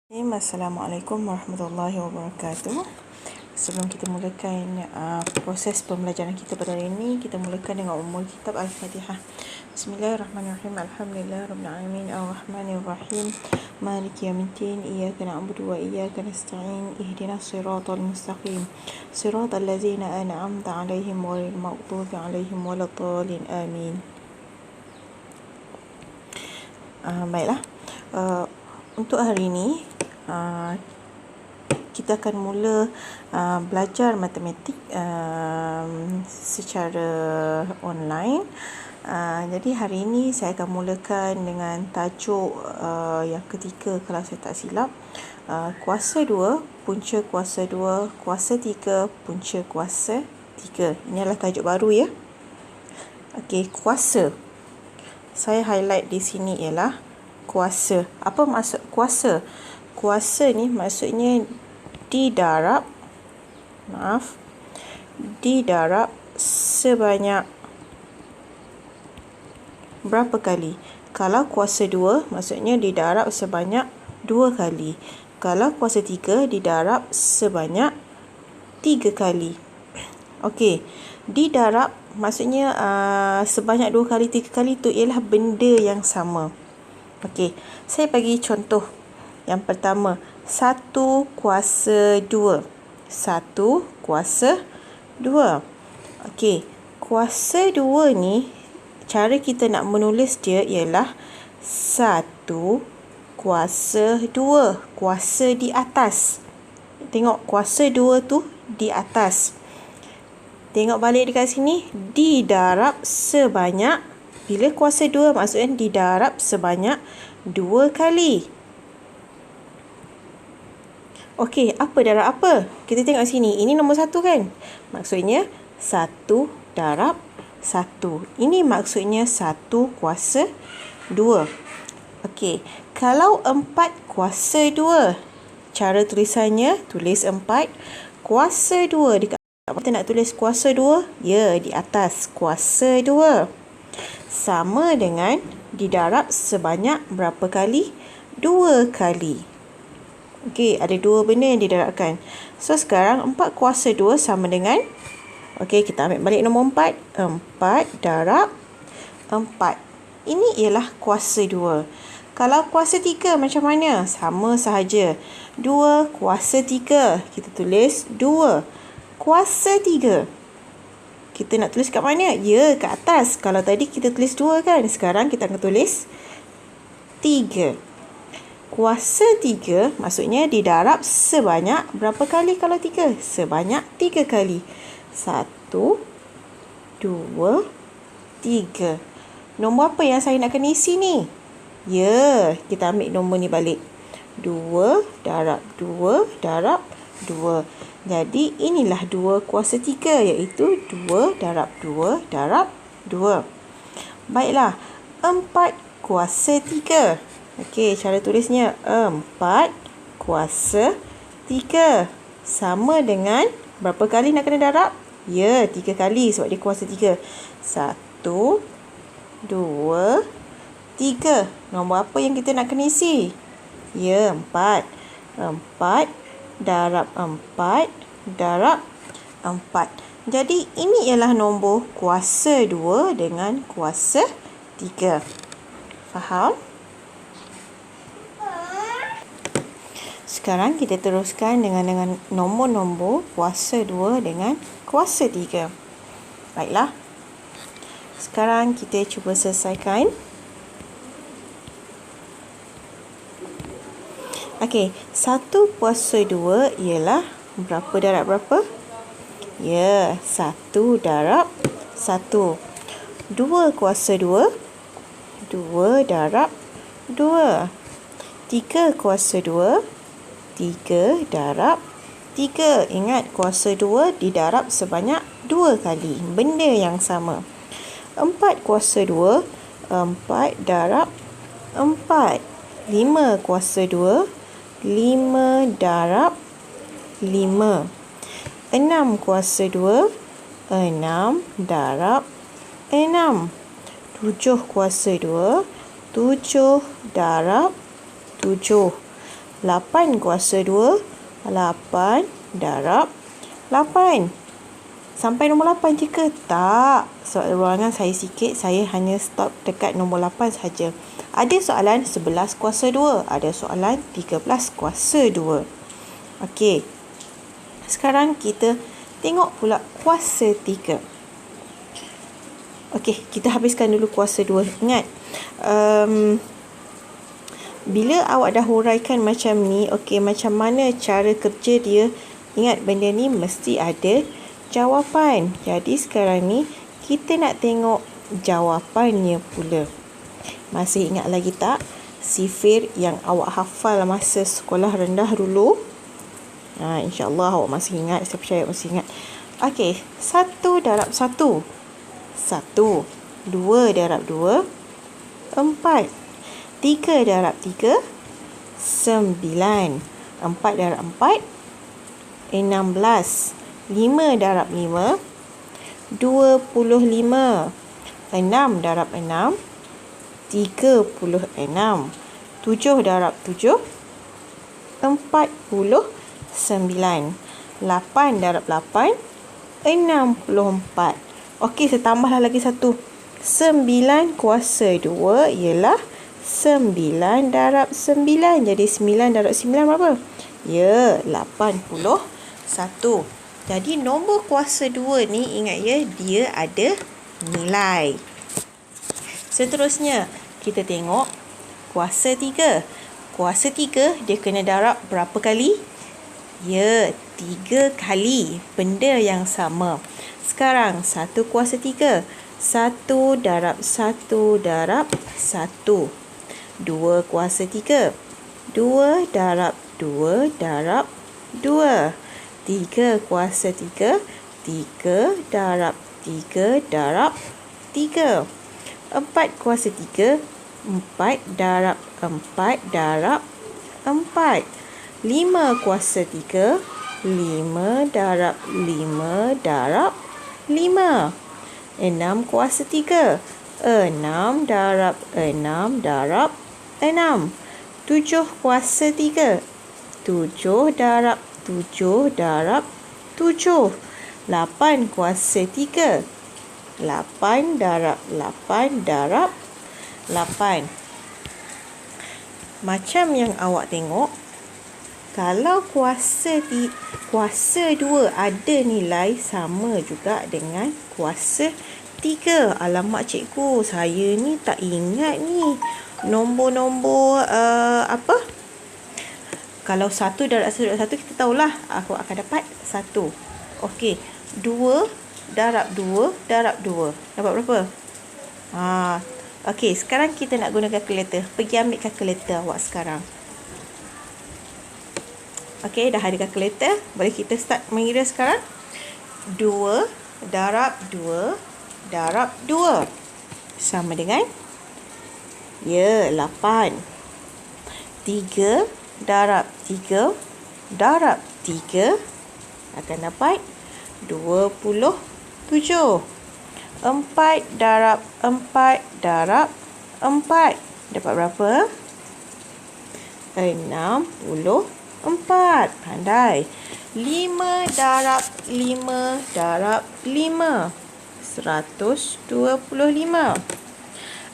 Assalamualaikum warahmatullahi wabarakatuh. Sebelum kita mulakan proses pembelajaran kita pada hari ini, kita mulakan dengan umul kitab Al-Fatihah. Bismillahirrahmanirrahim. Alhamdulillahirabbil alamin arrahmanirrahim maliki yaumiddin iyyaka na'budu wa iyyaka nasta'in ihdinas siratal mustaqim siratal ladzina an'amta 'alaihim ghairil maghdubi 'alaihim waladdallin amin. Baiklah. Untuk hari ini kita akan mula belajar matematik secara online. Jadi hari ini saya akan mulakan dengan tajuk yang ketiga kalau saya tak silap, kuasa 2, punca kuasa 2, kuasa 3, punca kuasa 3. Ini adalah tajuk baru ya. Okey, kuasa. Saya highlight di sini ialah kuasa. Apa maksud kuasa? Kuasa ni maksudnya didarab sebanyak berapa kali? Kalau kuasa 2 maksudnya didarab sebanyak 2 kali. Kalau kuasa 3 didarab sebanyak 3 kali. Okey, didarab maksudnya sebanyak 2 kali, 3 kali itu ialah benda yang sama. Okey, saya bagi contoh. Yang pertama, 1 kuasa 2. 1 kuasa 2. Okey, kuasa 2 ni, cara kita nak menulis dia ialah 1 kuasa 2. Kuasa di atas. Tengok, kuasa 2 tu di atas. Tengok balik dekat sini, didarab sebanyak, bila kuasa 2 maksudnya didarab sebanyak 2 kali. Okey, apa darab apa? Kita tengok sini, ini nombor 1 kan? Maksudnya 1 darab 1. Ini maksudnya 1 kuasa 2. Okey, kalau 4 kuasa 2, cara tulisannya, tulis 4 kuasa 2. Dekat kita nak tulis kuasa 2, ya, di atas kuasa 2. Sama dengan didarab sebanyak berapa kali? 2 kali. Okey, ada 2 benda yang didarabkan. So, sekarang 4 kuasa 2 sama dengan, okey, kita ambil balik nombor 4. 4 darab 4. Ini ialah kuasa 2. Kalau kuasa 3 macam mana? Sama sahaja. 2 kuasa 3. Kita tulis 2 kuasa 3. Kita nak tulis kat mana? Ya, kat atas. Kalau tadi kita tulis 2 kan? Sekarang kita akan tulis 3. Kuasa 3 maksudnya didarab sebanyak berapa kali kalau 3? Sebanyak 3 kali. 1, 2, 3. Nombor apa yang saya nak kena isi ni? Ya, kita ambil nombor ni balik. 2 darab 2 darab 2. Jadi inilah 2 kuasa 3, iaitu 2 darab 2 darab 2. Baiklah, 4 kuasa 3. Okey, cara tulisnya 4 kuasa 3. Sama dengan berapa kali nak kena darab? Ya, 3 kali sebab dia kuasa 3. 1, 2, 3. Nombor apa yang kita nak kena isi? Ya, 4. 4 darab 4 darab 4. Jadi, ini ialah nombor kuasa 2 dengan kuasa 3. Faham? Sekarang kita teruskan dengan nombor-nombor kuasa 2 dengan kuasa 3. Baiklah. Sekarang kita cuba selesaikan. Okey, 1 kuasa 2 ialah berapa darab berapa? Ya, 1 darab 1. 2 kuasa 2. 2 darab 2. 3 kuasa 2. 3 darab 3. Ingat, kuasa 2 didarab sebanyak 2 kali. Benda yang sama. 4 kuasa 2. 4 darab 4. 5 kuasa 2. 5 darab 5. 6 kuasa 2. 6 darab 6. 7 kuasa 2. 7 darab 7. 8 kuasa 2. 8 darab 8. Sampai nombor 8 je ke? Tak. Soal ruangan saya sikit. Saya hanya stop dekat nombor 8 saja. Ada soalan 11 kuasa 2. Ada soalan 13 kuasa 2. Okey. Sekarang kita tengok pula kuasa 3. Okey, kita habiskan dulu kuasa 2. Ingat, bila awak dah huraikan macam ni, okey, macam mana cara kerja dia? Ingat, benda ni mesti ada jawapan. Jadi sekarang ni kita nak tengok jawapannya pula. Masih ingat lagi tak sifir yang awak hafal masa sekolah rendah dulu? InsyaAllah awak masih ingat. Saya percaya awak masih ingat. Okey, 1 darab 1. 1. 2 darab 2. 4. 3 darab 3. 9. 4 darab 4. 16. 5 darab 5. 25. 6 darab 6. 36. 7 darab 7. 49. 8 darab 8. 64. Okey, saya tambahlah lagi satu. 9 kuasa 2 ialah 9 darab 9. Jadi 9 darab 9 berapa? Ya, 81. Jadi nombor kuasa 2 ni, ingat ya, dia ada nilai. Seterusnya, kita tengok kuasa 3. Kuasa 3 dia kena darab berapa kali? Ya, 3 kali. Benda yang sama. Sekarang 1 kuasa 3. 1 darab 1 darab 1. 2 kuasa 3. 2 darab 2 darab 2. 3 kuasa 3. 3 darab 3 darab 3. 4 kuasa 3. 4 darab 4 darab 4. 5 kuasa 3. 5 darab 5 darab 5. 6 kuasa 3. 6 darab 6 darab 6. 7 kuasa 3. 7 darab 7 darab 7. 8 kuasa 3. 8 darab 8 darab 8. Macam yang awak tengok, kalau kuasa 2 ada nilai sama juga dengan kuasa 3. Alamak cikgu, saya ni tak ingat ni nombor-nombor apa? Kalau 1 darab 1 darab 1 kita tahulah aku akan dapat 1. Okey, 2 darab 2 darab 2. Dapat berapa? Okey, sekarang kita nak guna kalkulator. Pergi ambil kalkulator awak sekarang. Okey, dah ada kalkulator. Boleh kita start mengira sekarang. 2 darab 2 darab 2 sama dengan, ya, 8. 3 darab 3 darab 3 akan dapat 27. 4 darab 4 darab 4 dapat berapa? 64. Pandai. 5 darab 5 darab 5. 125.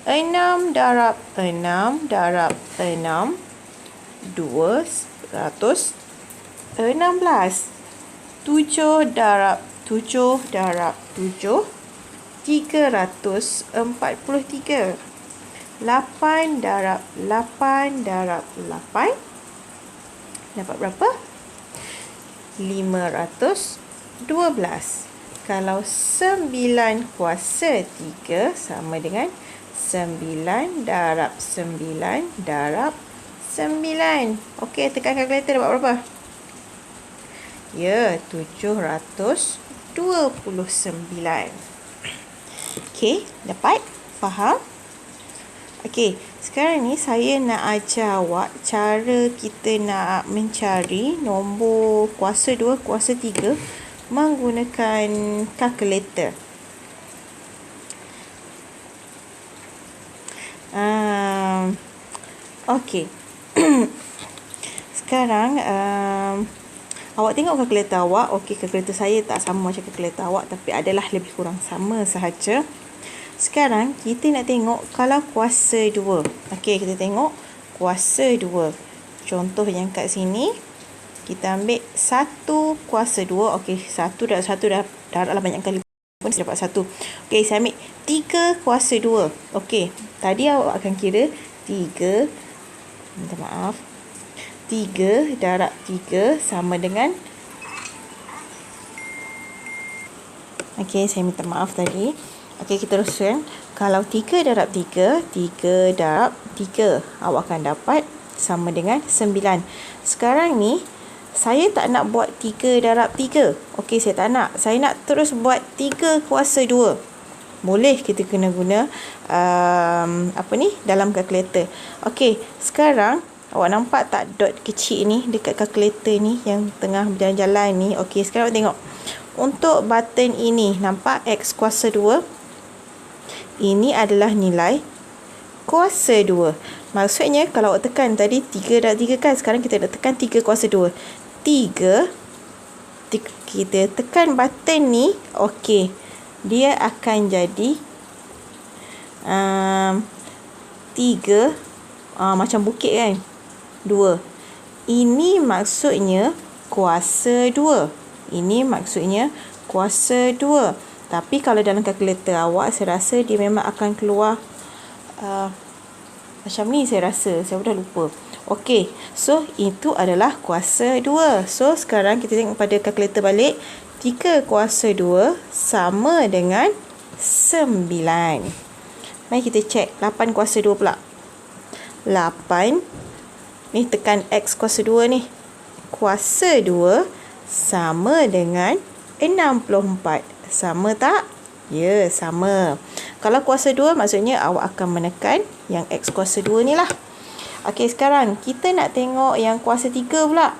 6 darab 6 darab 6. 216. 7 darab 7 darab 7. 343. 8 darab 8 darab 8. Dapat berapa? 512. Kalau 9 kuasa 3 sama dengan 9 darab 9 darab 9. Okey, tekan kalkulator dapat berapa? Ya, 729. Okey, dapat? Faham? Okey, sekarang ni saya nak ajar awak cara kita nak mencari nombor kuasa 2, kuasa 3 menggunakan kalkulator. Okey. sekarang awak tengok kalkulator awak. Okey, kalkulator saya tak sama macam kalkulator awak, tapi adalah lebih kurang sama sahaja. Sekarang kita nak tengok kalau kuasa 2. Okey, kita tengok kuasa 2. Contoh yang kat sini, kita ambil 1 kuasa 2. Okey, 1 darab 1 dah darablah banyak kali pun saya dapat 1. Okey, saya ambil 3 kuasa 2. Okey, tadi awak akan kira 3, minta maaf, 3 darab 3 sama dengan, okey, saya minta maaf tadi. Okey, kita teruskan. Kalau 3 darab 3, 3 darab 3, awak akan dapat sama dengan 9. Sekarang ni, saya tak nak buat 3 darab 3. Okey, saya tak nak. Saya nak terus buat 3 kuasa 2. Boleh kita kena guna dalam kalkulator. Okey, sekarang awak nampak tak dot kecil ni dekat kalkulator ni yang tengah berjalan-jalan ni? Okey, sekarang awak tengok. Untuk button ini, nampak X kuasa 2? Ini adalah nilai kuasa 2. Maksudnya, kalau awak tekan tadi 3 darab 3 kan, sekarang kita nak tekan 3 kuasa 2. 3, kita tekan button ni, okey, dia akan jadi 3, macam bukit kan? 2. Ini maksudnya kuasa 2. Ini maksudnya kuasa 2. Tapi kalau dalam kalkulator awak, saya rasa dia memang akan keluar macam ni, saya rasa. Saya dah lupa. Okey, so itu adalah kuasa 2. So sekarang kita tengok pada kalkulator balik. 3 kuasa 2 sama dengan 9. Mari kita cek 8 kuasa 2 pula. 8 ni tekan X kuasa 2 ni. Kuasa 2 sama dengan 64. Sama tak? Ya, sama. Kalau kuasa 2 maksudnya awak akan menekan yang X kuasa 2 ni lah. Okey, sekarang kita nak tengok yang kuasa 3 pula.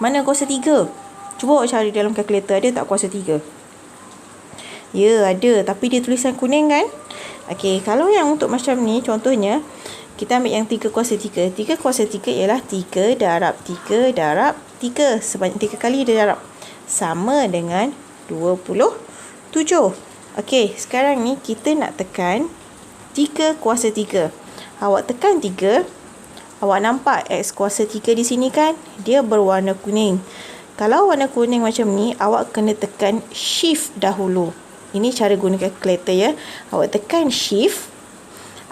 Mana kuasa 3? Cuba awak cari dalam kalkulator, ada tak kuasa 3? Ya, ada. Tapi dia tulisan kuning kan? Okey, kalau yang untuk macam ni, contohnya, kita ambil yang 3 kuasa 3. 3 kuasa 3 ialah 3 darab 3 darab 3. Sebanyak 3 kali dia darab. Sama dengan 27. Okey, sekarang ni kita nak tekan 3 kuasa 3. Awak tekan 3, awak nampak X kuasa 3 di sini kan? Dia berwarna kuning. Kalau warna kuning macam ni, awak kena tekan shift dahulu. Ini cara guna kalkulator ya. Awak tekan shift,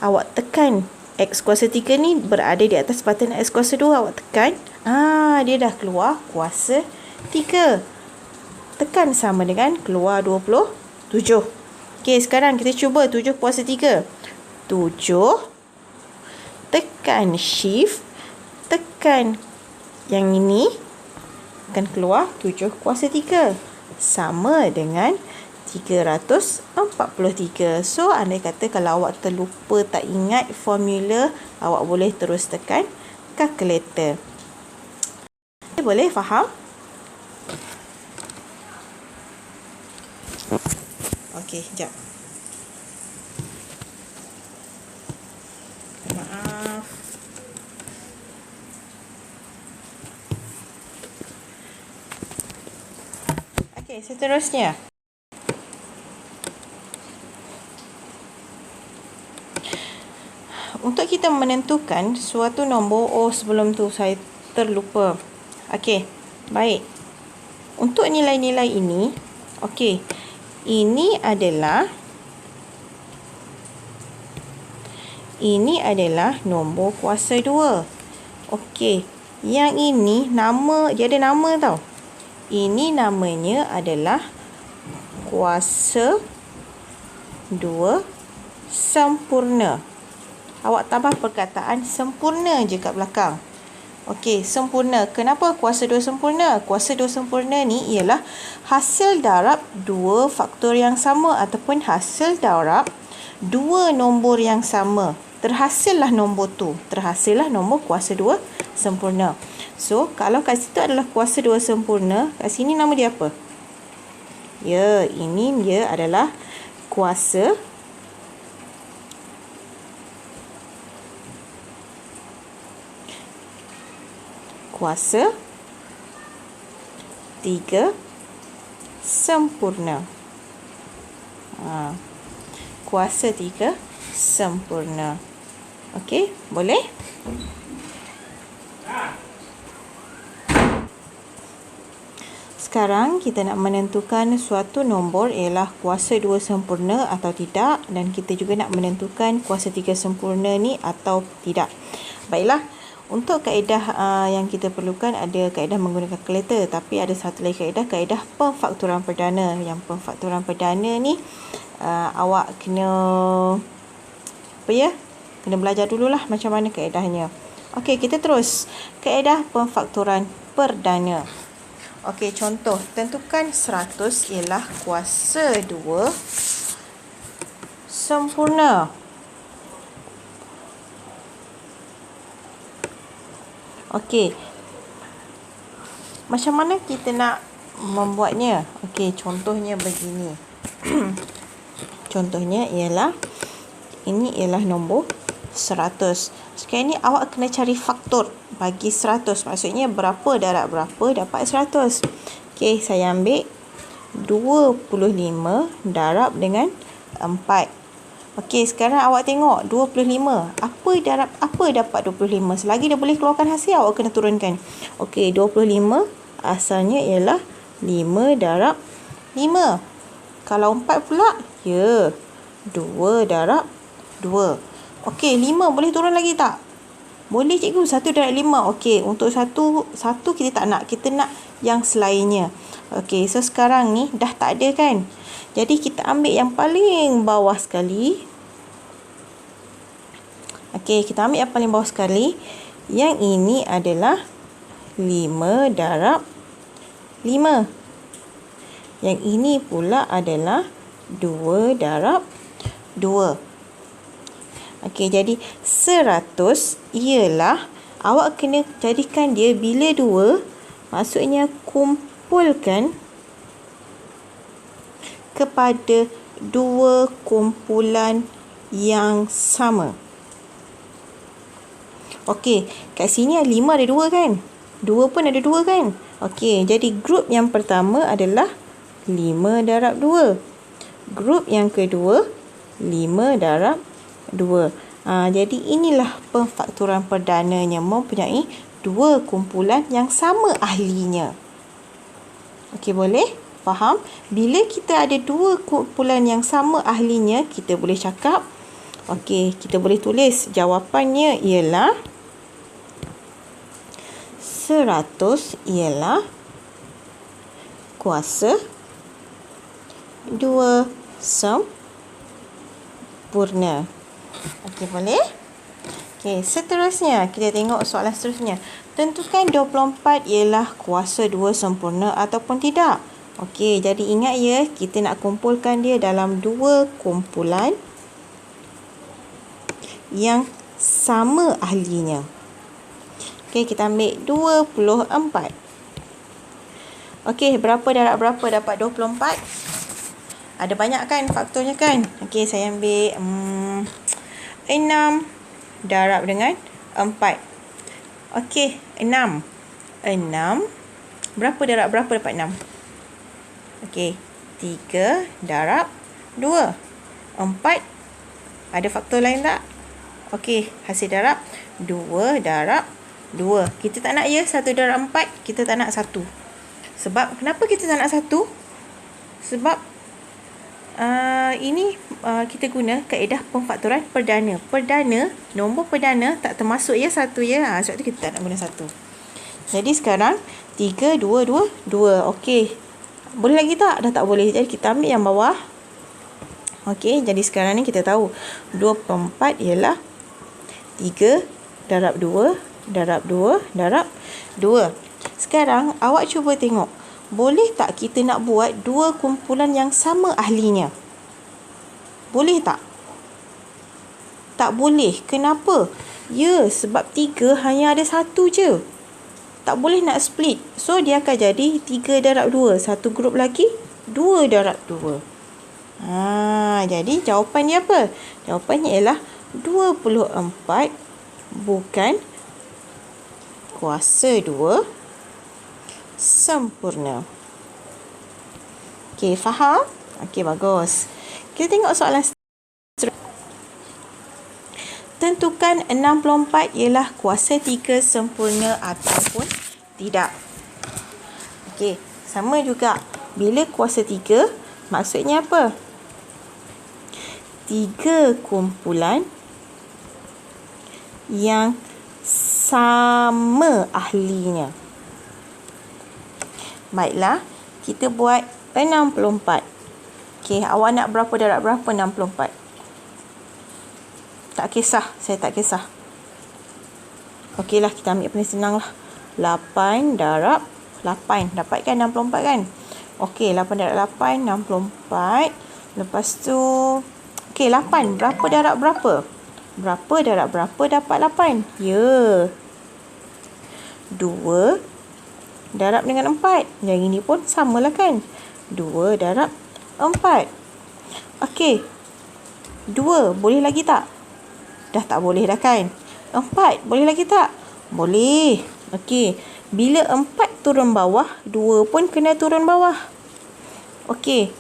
awak tekan X kuasa 3 ni berada di atas button X kuasa 2. Awak tekan, dia dah keluar kuasa 3. Tekan sama dengan keluar 27. Okey, sekarang kita cuba 7 kuasa 3. 7, tekan shift, tekan yang ini, akan keluar 7 kuasa 3. Sama dengan 343. So, andai kata kalau awak terlupa tak ingat formula, awak boleh terus tekan kalkulator. Boleh faham? Okey, sekejap. Maaf. Okey, seterusnya. Untuk kita menentukan suatu nombor, sebelum tu saya terlupa. Okey, baik. Untuk nilai-nilai ini, okey, ini adalah nombor kuasa 2. Okey, yang ini nama, dia ada nama tau. Ini namanya adalah kuasa 2 sempurna. Awak tambah perkataan sempurna je kat belakang. Okey, sempurna. Kenapa kuasa 2 sempurna? Kuasa 2 sempurna ni ialah hasil darab 2 faktor yang sama ataupun hasil darab 2 nombor yang sama. Terhasillah nombor tu. Terhasillah nombor kuasa 2 sempurna. So, kalau kat situ adalah kuasa 2 sempurna, kat sini nama dia apa? Ya, ini dia adalah kuasa kuasa 3 sempurna. Kuasa 3 sempurna. Okey, boleh? Sekarang kita nak menentukan suatu nombor ialah kuasa 2 sempurna atau tidak, dan kita juga nak menentukan kuasa 3 sempurna ni atau tidak. Baiklah, untuk kaedah yang kita perlukan ada kaedah menggunakan kalkulator, tapi ada satu lagi kaedah pemfaktoran perdana. Yang pemfaktoran perdana ni awak kena kena belajar dululah macam mana kaedahnya. Okey, kita terus. Kaedah pemfaktoran perdana. Okey, contoh, tentukan 100 ialah kuasa 2 sempurna. Okey, macam mana kita nak membuatnya? Okey, contohnya begini. Contohnya ialah, ini ialah nombor 100. Sekarang ni awak kena cari faktor bagi 100. Maksudnya berapa darab berapa dapat 100. Okey, saya ambil 25 darab dengan 4. Okey, sekarang awak tengok 25. Apa darab apa dapat 25? Selagi dia boleh keluarkan hasil, awak kena turunkan. Okey, 25 asalnya ialah 5 darab 5. Kalau 4 pula, 2 darab 2. Okey, 5 boleh turun lagi tak? Boleh cikgu, 1 darab 5. Okey, untuk satu kita tak nak. Kita nak yang selainnya. Okey, so sekarang ni dah tak ada kan? Jadi kita ambil yang paling bawah sekali. Okey, kita ambil yang paling bawah sekali. Yang ini adalah 5 darab 5. Yang ini pula adalah 2 darab 2. Okey, jadi 100 ialah, awak kena jadikan dia bila 2, maksudnya kumpulkan kepada 2 kumpulan yang sama. Okey, kat sini 5 ada 2 kan? 2 pun ada 2 kan? Okey, jadi grup yang pertama adalah 5 darab 2. Grup yang kedua 5 darab 2. Jadi inilah pemfaktoran perdananya, mempunyai 2 kumpulan yang sama ahlinya. Okey, boleh? Faham? Bila kita ada 2 kumpulan yang sama ahlinya, kita boleh cakap, okey, kita boleh tulis jawapannya ialah 100 ialah kuasa 2 sempurna. Okey, boleh? Okey, seterusnya kita tengok soalan seterusnya. Tentukan 24 ialah kuasa 2 sempurna ataupun tidak. Okey, jadi ingat ya, kita nak kumpulkan dia dalam 2 kumpulan yang sama ahlinya. Okey, kita ambil 24. Okey, berapa darab berapa dapat 24? Ada banyak kan faktornya kan? Okey, saya ambil 6 darab dengan 4. Okey, 6. 6. Berapa darab berapa dapat 6? Okey, 3 darab 2. 4. Ada faktor lain tak? Okey, hasil darab 2 darab 2. Kita tak nak 1 darab 4. Kita tak nak 1. Sebab, kenapa kita tak nak 1? Sebab ini kita guna kaedah pemfaktoran perdana. Nombor perdana tak termasuk 1 ya. Sebab tu kita tak nak guna 1. Jadi sekarang 3, 2, 2, 2. Okey. Boleh lagi tak? Dah tak boleh. Jadi kita ambil yang bawah. Okey, jadi sekarang ni kita tahu 24 ialah 3 darab 2 darab 2 darab 2. Sekarang awak cuba tengok. Boleh tak kita nak buat 2 kumpulan yang sama ahlinya? Boleh tak? Tak boleh. Kenapa? Ya, sebab 3 hanya ada 1 je. Tak boleh nak split. So, dia akan jadi 3 darab 2. Satu grup lagi, 2 darab 2. Jadi jawapan dia apa? Jawapannya ialah 24 bukan kuasa 2 sempurna. Okey, faham? Okey, bagus. Kita tengok soalan seterusnya. Tentukan 64 ialah kuasa 3 sempurna ataupun tidak. Okey, sama juga. Bila kuasa 3, maksudnya apa? 3 kumpulan yang sama ahlinya. Baiklah, kita buat 64. Okey, awak nak berapa darab berapa 64? Tak kisah, saya tak kisah. Okeylah, kita ambil paling senang lah. 8 darab 8. Dapat kan 64 kan? Okey, 8 darab 8, 64. Lepas tu, okey, 8. Berapa darab berapa? Berapa darab berapa dapat 8? Ya. 2 darab dengan 4. Yang ini pun samalah kan? 2 darab 4. Okey. 2 boleh lagi tak? Dah tak boleh dah kan? 4 boleh lagi tak? Boleh. Okey. Bila 4 turun bawah, 2 pun kena turun bawah. Okey.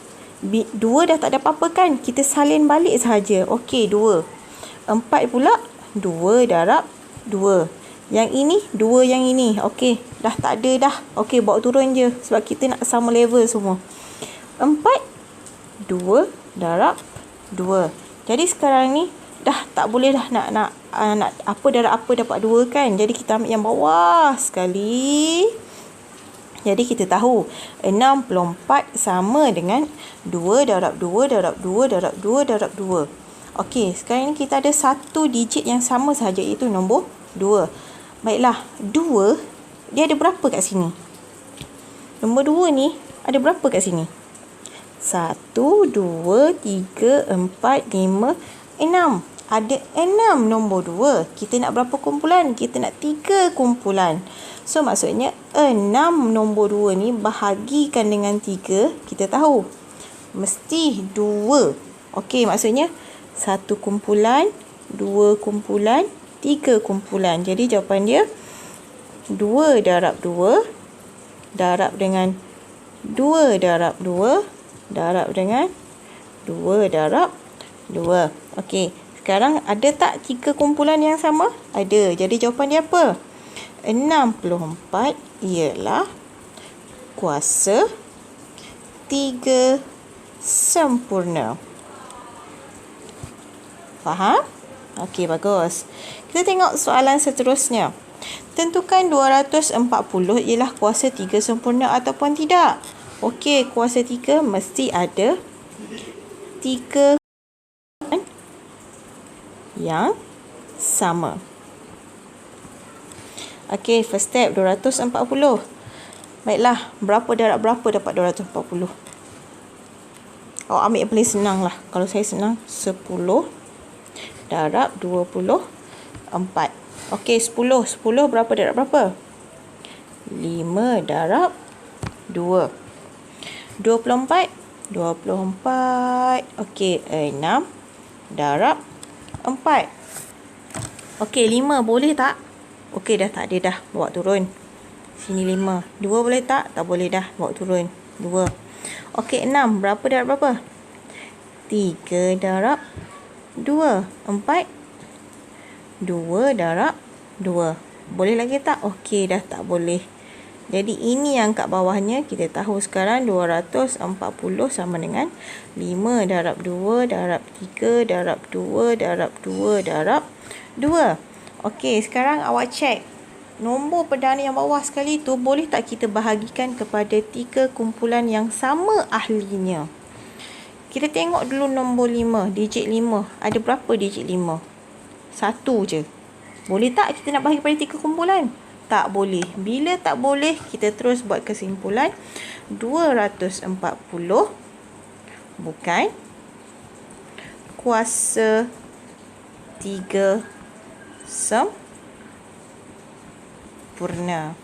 2 dah tak ada apa-apa kan? Kita salin balik sahaja. Okey, 2. 4 pula 2 darab 2. Yang ini 2 yang ini. Okey, dah tak ada dah. Okey, bawa turun je sebab kita nak sama level semua. 4 2 darab 2. Jadi sekarang ni dah tak boleh dah nak apa darab apa dapat 2 kan. Jadi kita ambil yang bawah sekali. Jadi kita tahu 64 sama dengan 2 darab 2 darab 2 darab 2 darab 2. Okey, sekarang ni kita ada satu digit yang sama sahaja, iaitu nombor 2. Baiklah, 2 dia ada berapa kat sini? Nombor 2 ni ada berapa kat sini? 1, 2, 3, 4, 5, 6. Ada 6 nombor 2. Kita nak berapa kumpulan? Kita nak 3 kumpulan. So, maksudnya 6 nombor 2 ni bahagikan dengan 3. Kita tahu mesti 2. Okey, maksudnya 1 kumpulan, 2 kumpulan, 3 kumpulan. Jadi jawapan dia 2 darab 2 darab dengan 2 darab 2 darab dengan 2 darab 2. Okey, sekarang ada tak 3 kumpulan yang sama? Ada. Jadi jawapan dia apa? 64 ialah kuasa 3 sempurna. Faham? Okey, bagus. Kita tengok soalan seterusnya. Tentukan 240 ialah kuasa 3 sempurna ataupun tidak. Okey, kuasa 3 mesti ada 3 yang sama. Okey, first step 240. Baiklah, berapa darab berapa dapat 240? Awak ambil yang paling senang lah. Kalau saya senang, 10 darab 24. Okey, 10. 10 berapa darab berapa? 5 darab 2. 24. 24. Okey, 6 darab 4. Okey, 5 boleh tak? Okey, dah tak ada dah. Bawa turun. Sini 5. 2 boleh tak? Tak boleh dah. Bawa turun. 2. Okey, 6. Berapa darab berapa? 3 darab 2. 4. 2 darab 2. Boleh lagi tak? Okey, dah tak boleh. Jadi, ini yang kat bawahnya. Kita tahu sekarang 240 sama dengan 5 darab 2 darab 3 darab 2 darab 2 darab 2. Okey, sekarang awak cek. Nombor perdana yang bawah sekali tu boleh tak kita bahagikan kepada 3 kumpulan yang sama ahlinya? Kita tengok dulu nombor 5, digit 5. Ada berapa digit 5? 1 je. Boleh tak kita nak bahagi pada 3 kumpulan? Tak boleh. Bila tak boleh, kita terus buat kesimpulan. 240 bukan kuasa 3 sempurna.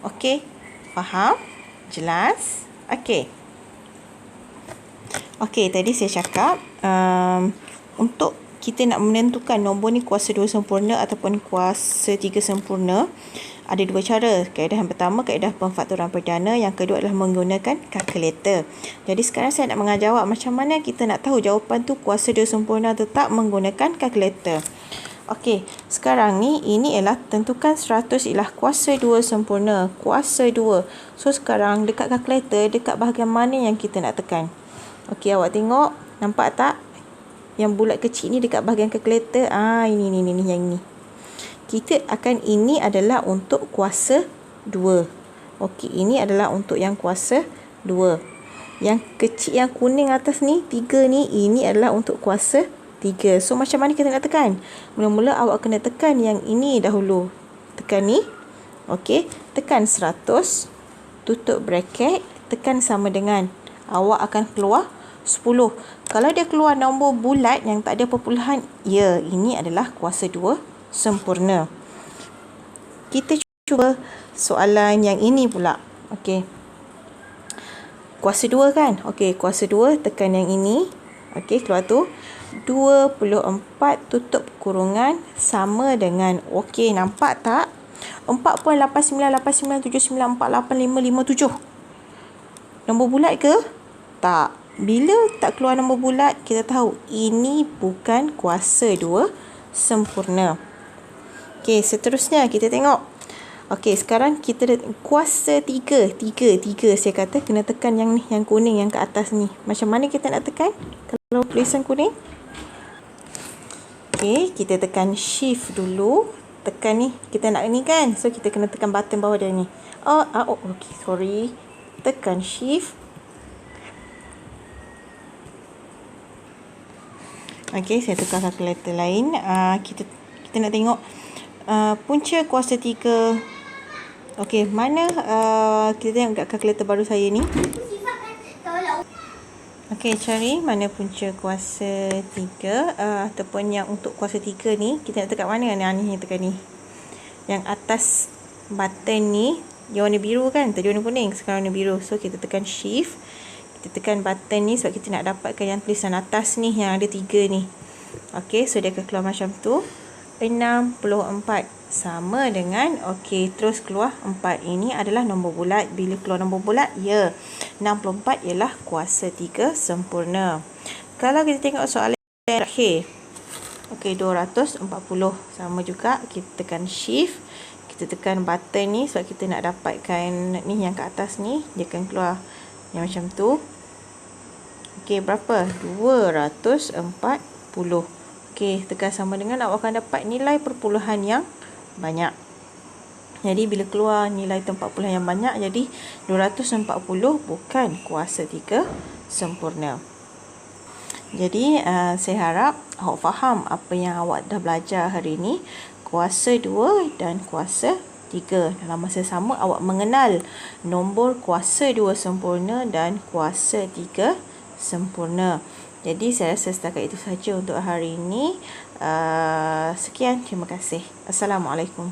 Okey, faham? Jelas? Okey. Okey, tadi saya cakap untuk kita nak menentukan nombor ni kuasa 2 sempurna ataupun kuasa 3 sempurna, Ada dua cara. Kaedah yang pertama, kaedah pemfaktoran perdana. Yang kedua adalah menggunakan kalkulator. Jadi sekarang saya nak mengajar awak macam mana kita nak tahu jawapan tu kuasa 2 sempurna atau tak menggunakan kalkulator. Okey, sekarang ni ini ialah tentukan 100 ialah kuasa 2 sempurna. Kuasa 2. So sekarang dekat kalkulator, dekat bahagian mana yang kita nak tekan? Okey, awak tengok. Nampak tak? Yang bulat kecil ni dekat bahagian kalkulator. Ini yang ni. Kita akan, ini adalah untuk kuasa 2. Okey, ini adalah untuk yang kuasa 2. Yang kecil yang kuning atas ni, 3 ni, ini adalah untuk kuasa 3. So macam mana kita nak tekan? Mula-mula awak kena tekan yang ini dahulu. Tekan ni. Okey, tekan 100. Tutup bracket. Tekan sama dengan. Awak akan keluar 10. Kalau dia keluar nombor bulat yang tak ada perpuluhan, ya, ini adalah kuasa 2 sempurna. Kita cuba soalan yang ini pula. Okey. Kuasa 2 kan? Okey, kuasa 2 tekan yang ini. Okey, keluar tu. 24 tutup kurungan sama dengan, okey, nampak tak? 4.898979485557. Nombor bulat ke? Tak. Bila tak keluar nombor bulat, kita tahu ini bukan kuasa 2 sempurna. Okey, seterusnya kita tengok. Okey, sekarang kita kuasa 3 saya kata kena tekan yang ni, yang kuning yang ke atas ni. Macam mana kita nak tekan? Kalau tulisan kuning. Okey, kita tekan shift dulu. Tekan ni, kita nak ni kan. So kita kena tekan button bawah dia ni. Okey, sorry. Tekan shift. Okey, saya tukar kalkulator lain. Kita nak tengok punca kuasa 3. Okey, mana kita tengok kat kalkulator baru saya ni. Okey, cari mana punca kuasa 3 ataupun yang untuk kuasa 3 ni. Kita nak tekan mana? Ni tekan ni. Yang atas button ni yang warna biru kan? Tadi warna kuning, sekarang warna biru. So kita tekan shift. Kita tekan button ni sebab kita nak dapatkan yang tulisan atas ni yang ada 3 ni. Okey, so dia akan keluar macam tu. 64 sama dengan, okey, terus keluar 4. Ini adalah nombor bulat. Bila keluar nombor bulat, ya, 64 ialah kuasa 3 sempurna. Kalau kita tengok soalan yang terakhir, okey, 240 sama juga. Kita tekan shift. Kita tekan button ni sebab kita nak dapatkan ni yang kat atas ni. Dia akan keluar yang macam tu. Okey, berapa? 240. Okey, tekan sama dengan, awak akan dapat nilai perpuluhan yang banyak. Jadi bila keluar nilai perpuluhan yang banyak, jadi 240 bukan kuasa 3 sempurna. Jadi saya harap awak faham apa yang awak dah belajar hari ini. Kuasa 2 dan kuasa 3. Dalam masa sama awak mengenal nombor kuasa 2 sempurna dan kuasa 3 sempurna. Jadi saya rasa setakat itu saja untuk hari ini. Sekian, terima kasih. Assalamualaikum.